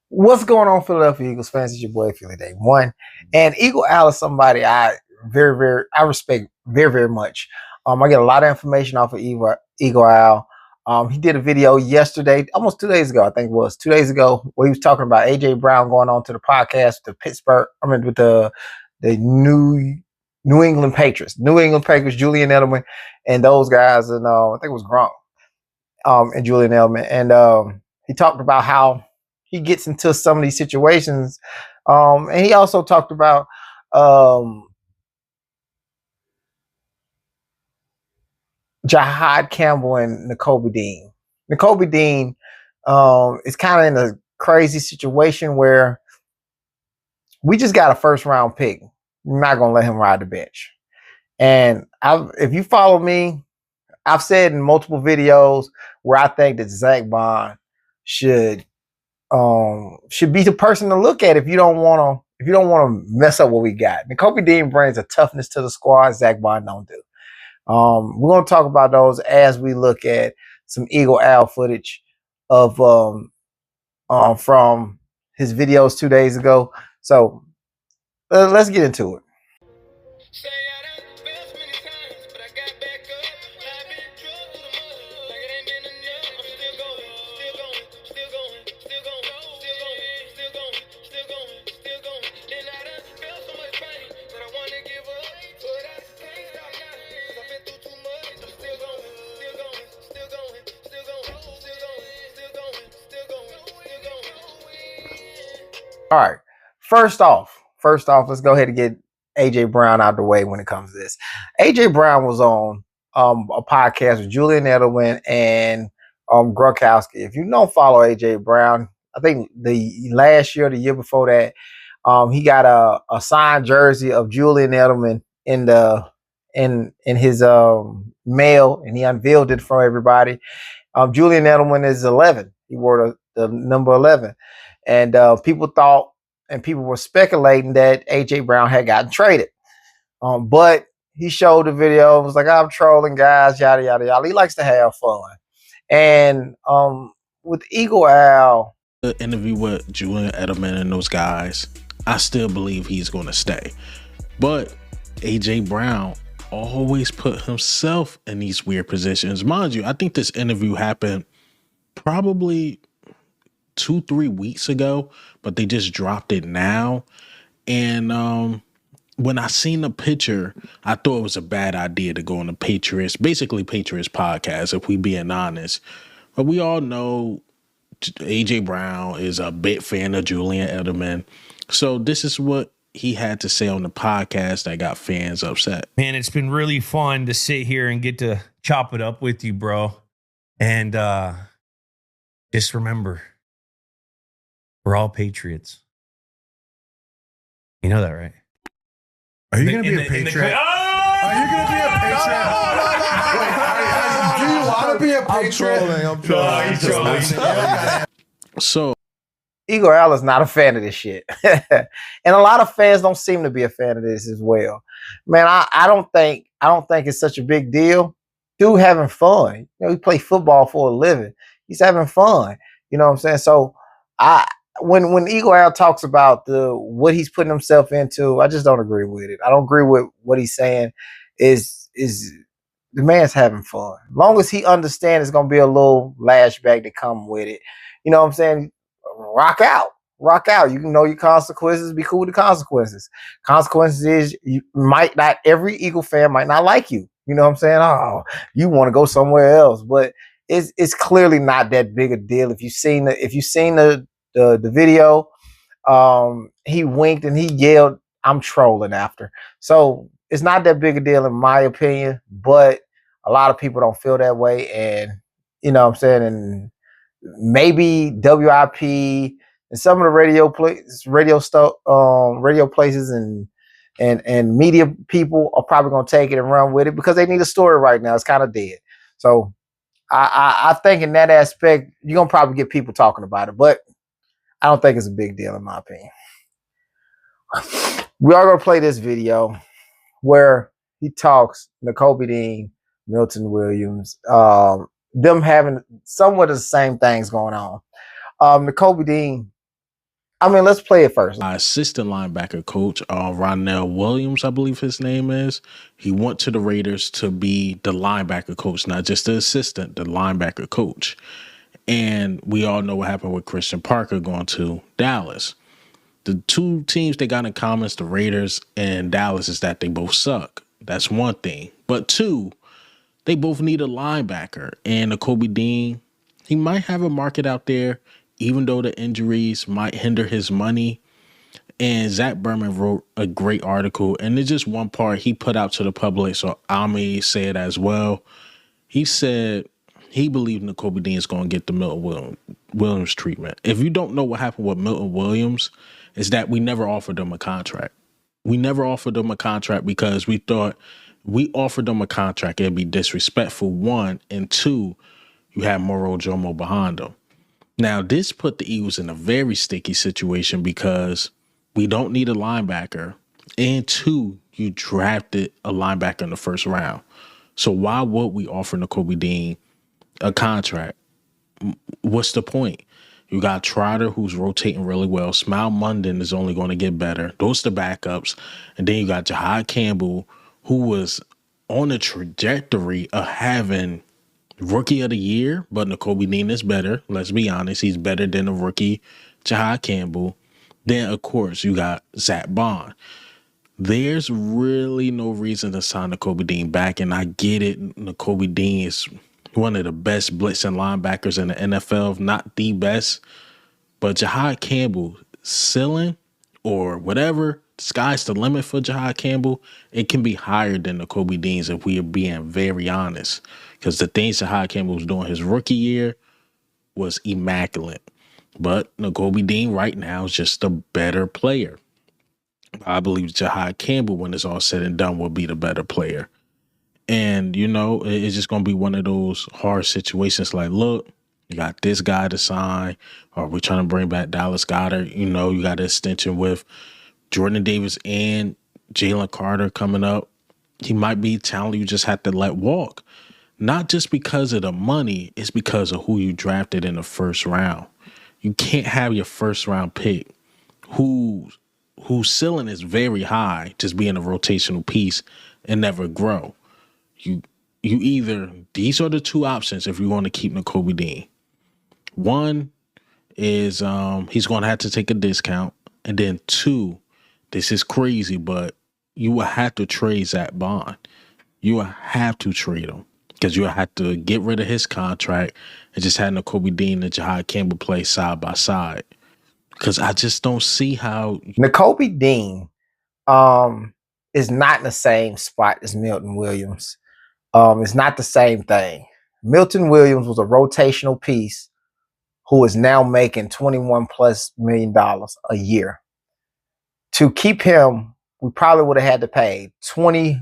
What's going on, Philadelphia Eagles fans? It's your boy Philly Day One, and Eagle Al is somebody I I respect very much. I get a lot of information off of Eagle Al. He did a video yesterday, almost 2 days ago, I think it was 2 days ago, where he was talking about AJ Brown going on to the podcast with the Pittsburgh. With the New England Patriots, Julian Edelman, and those guys, and I think it was Gronk, and Julian Edelman, and he talked about how he gets into some of these situations, and he also talked about Jahad Campbell and Nakobe Dean. Nakobe Dean is kind of in a crazy situation where we just got a first round pick. We're not gonna let him ride the bench. And if you follow me, I've said in multiple videos where I think that Zach Bond should be the person to look at if you don't want to mess up what we got. Nakobe Dean brings a toughness to the squad Zach Bond don't do. We're gonna talk about those as we look at some Eagle Al footage of from his videos 2 days ago. So let's get into it. All right. First off, let's go ahead and get AJ Brown out of the way when it comes to this. AJ Brown was on a podcast with Julian Edelman and Gronkowski. If you don't follow AJ Brown, I think the last year, the year before that, he got a signed jersey of Julian Edelman in his mail, and he unveiled it for everybody. Julian Edelman is 11. He wore the number 11. And people thought, and people were speculating that AJ Brown had gotten traded. But he showed the video, was like, I'm trolling guys, yada, yada, yada. He likes to have fun. And with Eagle Al, the interview with Julian Edelman and those guys, I still believe he's going to stay. But AJ Brown always put himself in these weird positions. Mind you, I think this interview happened probably 2-3 weeks ago, but they just dropped it now. And when I seen the picture, I thought it was a bad idea to go on the Patriots podcast, if we being honest. But we all know AJ Brown is a big fan of Julian Edelman. So this is what he had to say on the podcast that got fans upset. Man, it's been really fun to sit here and get to chop it up with you, bro. And just remember, we're all Patriots. You know that, right? Are you going to be a Patriot? Are you going to be a Patriot? Do you want to be a Patriot? I'm trolling. So Eagle Al is not a fan of this shit. And a lot of fans don't seem to be a fan of this as well. Man, I don't think it's such a big deal. Dude having fun. You know, he plays football for a living. He's having fun. You know what I'm saying? So when Eagle Al talks about what he's putting himself into, I just don't agree with it. I don't agree with what he's saying. Is the man's having fun. As long as he understands it's gonna be a little lashback to come with it. You know what I'm saying? Rock out. You can know your consequences. Be cool with the consequences. Consequences is every Eagle fan might not like you. You know what I'm saying? Oh, you want to go somewhere else, but it's clearly not that big a deal. If you've seen the video, he winked and he yelled, "I'm trolling" after. So it's not that big a deal in my opinion, but a lot of people don't feel that way, and you know what I'm saying, and maybe WIP and some of the radio places and media people are probably going to take it and run with it because they need a story right now. It's kind of dead. So I think in that aspect, you're going to probably get people talking about it, but I don't think it's a big deal in my opinion. We are going to play this video where he talks Nakobe Dean, Milton Williams, them having somewhat of the same things going on. Nakobe Dean I mean, let's play it first. My assistant linebacker coach, Ronell Williams, I believe his name is. He went to the Raiders to be the linebacker coach, not just the assistant, the linebacker coach. And we all know what happened with Christian Parker going to Dallas. The two teams they got in common is the Raiders and Dallas is that they both suck. That's one thing. But two, they both need a linebacker. And Nakobe Dean, he might have a market out there, even though the injuries might hinder his money. And Zach Berman wrote a great article. And there's just one part he put out to the public, so I may say it as well. He said he believed Nakobe Dean is going to get the Milton Williams treatment. If you don't know what happened with Milton Williams, is that we never offered him a contract. We never offered him a contract because we thought we offered him a contract, it'd be disrespectful, one, and two, you have Moro Jomo behind him. Now, this put the Eagles in a very sticky situation because we don't need a linebacker, and two, you drafted a linebacker in the first round. So why would we offer Nakobe Dean a contract? What's the point? You got Trotter, who's rotating really well. Smile Munden is only going to get better. Those are the backups. And then you got Jahad Campbell, who was on a trajectory of having Rookie of the Year, but Nakobe Dean is better. Let's be honest. He's better than the rookie Jahad Campbell. Then, of course, you got Zach Bond. There's really no reason to sign Nakobe Dean back, and I get it. Nakobe Dean is one of the best blitzing linebackers in the NFL, if not the best. But Jahad Campbell, ceiling or whatever, sky's the limit for Jahad Campbell. It can be higher than Nakobe Dean's if we are being very honest. Because the things Jahad Campbell was doing his rookie year was immaculate. But Nakobe Dean right now is just a better player. I believe Jahad Campbell, when it's all said and done, will be the better player. And, you know, it's just going to be one of those hard situations like, look, you got this guy to sign, or we're trying to bring back Dallas Goedert. You know, you got an extension with Jordan Davis and Jalen Carter coming up. He might be talent you just have to let walk. Not just because of the money, it's because of who you drafted in the first round. You can't have your first round pick whose ceiling is very high, just being a rotational piece and never grow. You either, these are the two options if you want to keep Nakobe Dean. One is he's going to have to take a discount. And then two, this is crazy, but you will have to trade Zach Bond. You will have to trade him because you will have to get rid of his contract and just have Nakobe Dean and Jahad Campbell play side by side. Because I just don't see how Nakobe Dean is not in the same spot as Milton Williams. It's not the same thing. Milton Williams was a rotational piece who is now making $21+ million a year. To keep him, we probably would have had to pay $20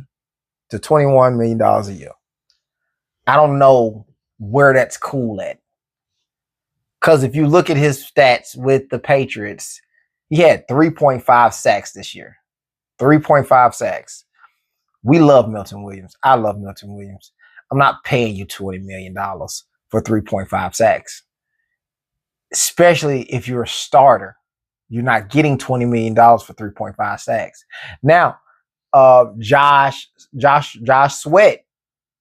to $21 million a year. I don't know where that's cool at. Because if you look at his stats with the Patriots, he had 3.5 sacks this year. 3.5 sacks. We love Milton Williams. I love Milton Williams. I'm not paying you $20 million for 3.5 sacks. Especially if you're a starter. You're not getting $20 million for 3.5 sacks. Now, Josh Sweat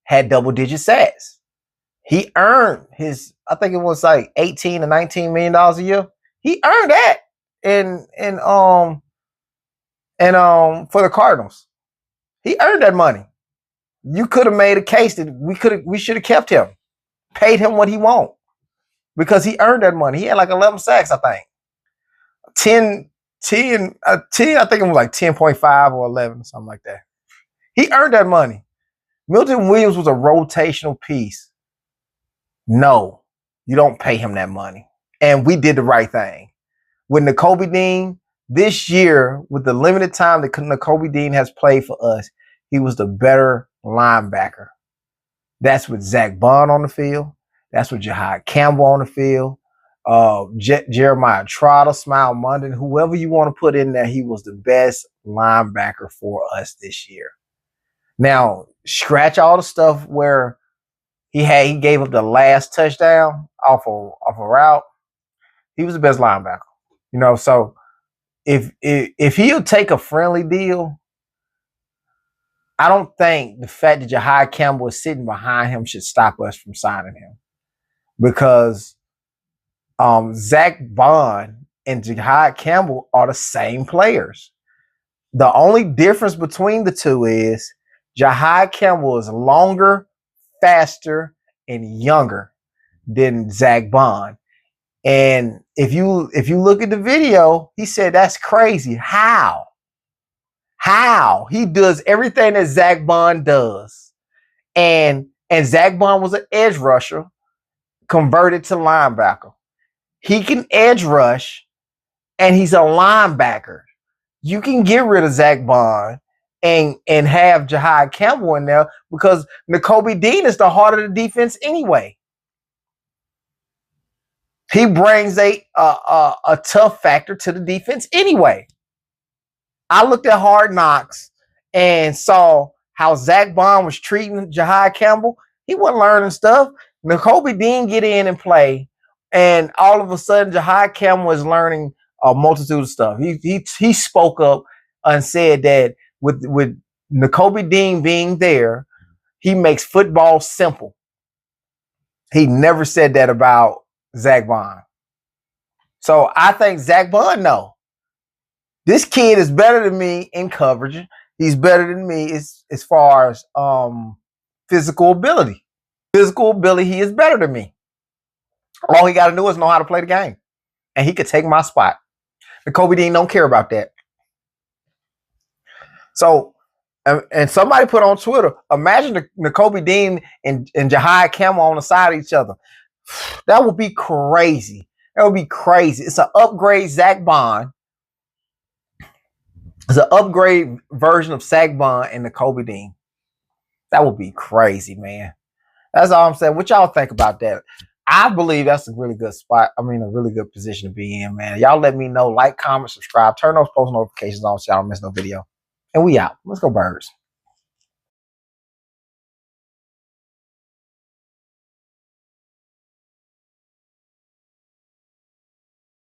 had double-digit sacks. He earned his, I think it was like $18 to $19 million a year. He earned that for the Cardinals. He earned that money. You could have made a case that we should have kept him, paid him what he want, because he earned that money. He had like 11 sacks, I think. 10, I think it was like 10.5 or 11, something like that. He earned that money. Milton Williams was a rotational piece. No, you don't pay him that money. And we did the right thing. With Nakobe Dean, this year, with the limited time that Nakobe Dean has played for us, he was the better linebacker. That's with Zach Bond on the field. That's with Jahad Campbell on the field. Jeremiah Trotter, Smile Munden, whoever you want to put in there, he was the best linebacker for us this year. Now, scratch all the stuff where he gave up the last touchdown off a route. He was the best linebacker. You know, so if he'll take a friendly deal, I don't think the fact that Jahai Campbell is sitting behind him should stop us from signing him, because Zach Bond and Jahai Campbell are the same players. The only difference between the two is Jahai Campbell is longer, faster, and younger than Zach Bond. And if you look at the video, he said that's crazy. How? He does everything that Zach Bond does. And Zach Bond was an edge rusher converted to linebacker. He can edge rush, and he's a linebacker. You can get rid of Zach Bond and have Jahai Campbell in there, because Nakobe Dean is the heart of the defense anyway. He brings a tough factor to the defense anyway. I looked at Hard Knocks and saw how Zach Bond was treating Jahai Campbell. He wasn't learning stuff. Nakobe Dean get in and play, and all of a sudden Jahai Campbell is learning a multitude of stuff. He spoke up and said that with Nakobe Dean being there, he makes football simple. He never said that about Zach Bond. So I think Zach Bond knows. This kid is better than me in coverage. He's better than me as far as physical ability. Physical ability, he is better than me. All he got to do is know how to play the game. And he could take my spot. Nakobe Dean don't care about that. So, and somebody put on Twitter, imagine Nakobe Dean and Jahai Campbell on the side of each other. That would be crazy. That would be crazy. It's an upgrade Zach Bond. It's an upgrade version of Zach Bond and Nakobe Dean. That would be crazy, man. That's all I'm saying. What y'all think about that? I believe that's a really good spot. I mean, a really good position to be in, man. Y'all let me know. Like, comment, subscribe, turn those post notifications on so y'all don't miss no video. And we out. Let's go Birds.